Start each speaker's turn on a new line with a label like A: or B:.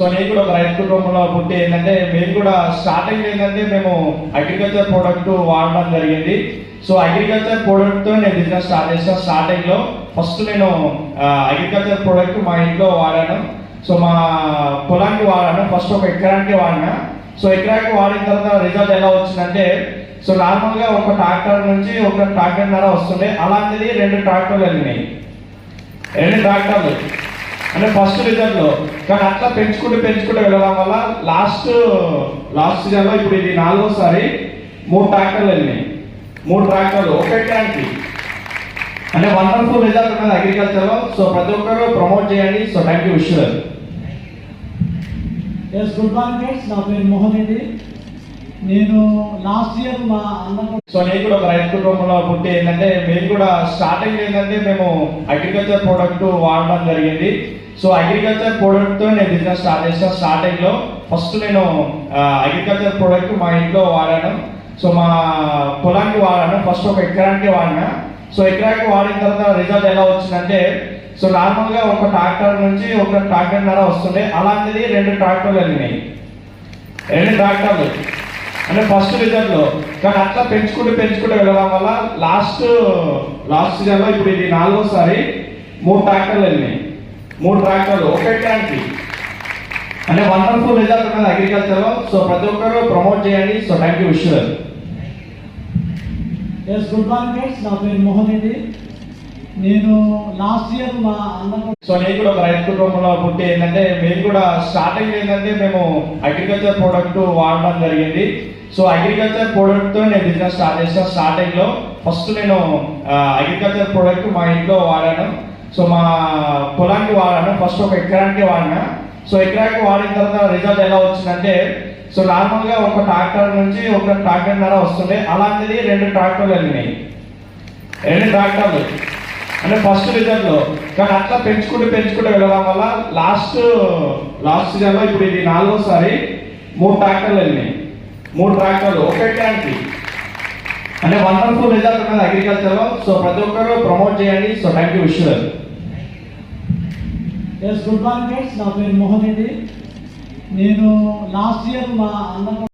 A: So నేను కూడా ఒక రైతు కుటుంబంలో పుట్టి ఏంటంటే మేము కూడా స్టార్టింగ్ ఏంటంటే మేము అగ్రికల్చర్ ప్రోడక్ట్ వాడడం జరిగింది. సో అగ్రికల్చర్ ప్రోడక్ట్ తో నేను బిజినెస్ స్టార్ట్ చేసాను. స్టార్టింగ్ లో ఫస్ట్ నేను అగ్రికల్చర్ ప్రోడక్ట్ మా ఇంట్లో వాడాను. సో మా పొలానికి వాడాను. ఫస్ట్ ఒక ఎకరానికి వాడినా. సో ఎకరానికి వాడిన తర్వాత రిజల్ట్ ఎలా వచ్చిందంటే, సో నార్మల్ గా ఒక ట్రాక్టర్ నుంచి ఒక ట్రాక్టర్న్నర వస్తుండే, అలాంటిది 2 ట్రాక్టర్లు వెళ్ళినాయి. 2 ట్రాక్టర్లు అంటే ఫస్ట్ రిజల్ట్ లో. కానీ అట్లా పెంచుకుంటూ వెళ్ళడం వల్ల లాస్ట్ సీజన్ లో ఇప్పుడు ఇది 4వసారి 3 ట్రాక్టర్లు వెళ్ళినాయి. 3 ట్రాక్టర్లు ఒక ఎకరానికి. అంటే వండర్ఫుల్ రిజల్ట్ ఉన్నది అగ్రికల్చర్ లో. సో ప్రతి ఒక్కరు ప్రమోట్ చేయండి. So thank you Vishwar.
B: Good morning friends, నా పేరు మోహన్ రెడ్డి. నేను లాస్ట్ ఇయర్ మా అన్న.
A: సో నేను కూడా ఒక రైతు కుటుంబంలో పుట్టి ఏంటంటే మేము కూడా స్టార్టింగ్ ఏంటంటే మేము అగ్రికల్చర్ ప్రోడక్ట్ వాడడం జరిగింది. సో అగ్రికల్చర్ ప్రోడక్ట్ తో నేను బిజినెస్ స్టార్ట్ చేసాను. స్టార్టింగ్ లో ఫస్ట్ నేను అగ్రికల్చర్ ప్రోడక్ట్ మా ఇంట్లో వాడాను. సో మా పొలానికి వాడాను. ఫస్ట్ ఒక ఎకరానికి వాడినా. సో ఎకరానికి వాడిన తర్వాత రిజల్ట్ ఎలా వచ్చిందంటే, సో నార్మల్ గా ఒక ట్రాక్టర్ నుంచి ఒక ట్రాక్టర్న్నర వస్తుండే, అలాంటిది 2 ట్రాక్టర్లు వెళ్ళినాయి. 2 ట్రాక్టర్లు అంటే ఫస్ట్ రిజల్ట్ లో. కానీ అట్లా పెంచుకుంటూ వెళ్ళడం వల్ల లాస్ట్ సీజన్ లో ఇప్పుడు ఇది 4వసారి 3 ట్రాక్టర్లు వెళ్ళినాయి. 3 ట్రాక్టర్లు ఒక ఎకరానికి. అంటే వండర్ఫుల్ రిజల్ట్ ఉన్నది అగ్రికల్చర్ లో. సో ప్రతి ఒక్కరు ప్రమోట్ చేయండి. So thank you Vishwar.
B: Good morning friends, నా పేరు మోహన్ రెడ్డి. నేను లాస్ట్ ఇయర్ మా అన్న.
A: సో నేను కూడా ఒక రైతు కుటుంబంలో పుట్టి ఏంటంటే మేము కూడా స్టార్టింగ్ ఏంటంటే మేము అగ్రికల్చర్ ప్రోడక్ట్ వాడడం జరిగింది. సో అగ్రికల్చర్ ప్రోడక్ట్ తో నేను బిజినెస్ స్టార్ట్ చేసాను. స్టార్టింగ్ లో ఫస్ట్ నేను అగ్రికల్చర్ ప్రోడక్ట్ మా ఇంట్లో వాడాను. సో మా పొలానికి వాడాను. ఫస్ట్ ఒక ఎకరానికి వాడినా. సో ఎకరానికి వాడిన తర్వాత రిజల్ట్ ఎలా వచ్చిందంటే, సో నార్మల్ గా ఒక ట్రాక్టర్ నుంచి ఒక ట్రాక్టర్న్నర వస్తుండే, అలాంటిది 2 ట్రాక్టర్లు వెళ్ళినాయి. 2 ట్రాక్టర్లు అంటే ఫస్ట్ రిజల్ట్ లో. కానీ అట్లా పెంచుకుంటూ వెళ్ళడం వల్ల లాస్ట్ సీజన్ లో ఇప్పుడు ఇది 4వసారి 3 ట్రాక్టర్లు వెళ్ళినాయి. 3 ట్రాక్టర్లు ఒక ఎకరానికి. అంటే వండర్ఫుల్ రిజల్ట్ ఉన్నది అగ్రికల్చర్ లో. సో ప్రతి ఒక్కరు ప్రమోట్ చేయండి. So thank you Vishwar.
B: Good morning friends, నా పేరు మోహన్ రెడ్డి. నేను లాస్ట్ ఇయర్ మా అన్న